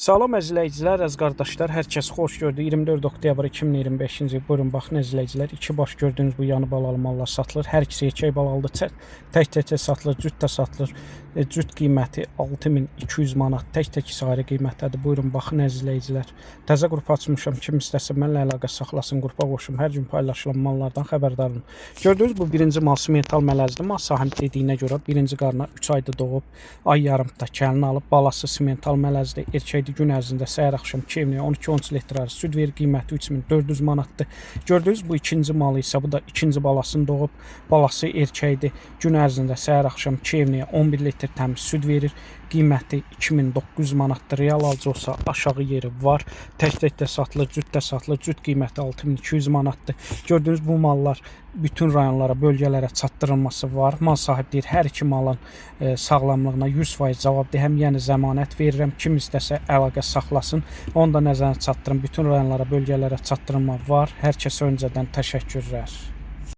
Salam əzizləyicilər, əziz qardaşlar, hər kəs xoş gördü. 24 oktyabr 2025-ci il. Buyurun, baxın əzizləyicilər, iki baş gördüyünüz bu yanı balalı mallar satılır. Hər ikisi erkək balalıdır. Tək-təkə satılır, cüt də satılır. Cüt qiyməti 6200 manat, tək-tək ayrı qiymətdədir. Buyurun, baxın əzizləyicilər. Təzə qrup açmışam, kim istəsə mənlə əlaqə saxlasın, qrupa qoşum. Hər gün paylaşılan mallardan xəbərdar olun. Gördüyünüz bu birinci mal simental mələzdir. Mal sahibi dediyinə görə birinci qarına 3 ayda doğub, ay yarımda kəlini alıb, balası simental mələzdir. Erkəkdir. Gün ərzində səhər axşam 2 evliyə 12-13 litr arası süd verir, qiyməti 3400 manatdır. Gördüyünüz bu ikinci malı isə bu da ikinci balasını doğub, balası erkəkdir. Gün ərzində səhər axşam 2 evliyə 11 litr təmiz süd verir, qiyməti 2900 manatdır. Real alıcı olsa aşağı yeri var. Tək-tək də satılır, cüt də satılır. Cüt qiyməti 6200 manatdır. Gördüyünüz bu mallar bütün rayonlara, bölgələrə çatdırılması var. Mal sahibi deyir, hər iki malın sağlamlığına 100% cavabdır. Həm yəni zəmanət verirəm. Kim istəsə əlaqə saxlasın. Onu da nəzərə çatdırın. Bütün rayonlara, bölgələrə çatdırılma var. Hər kəsə öncədən təşəkkürlər.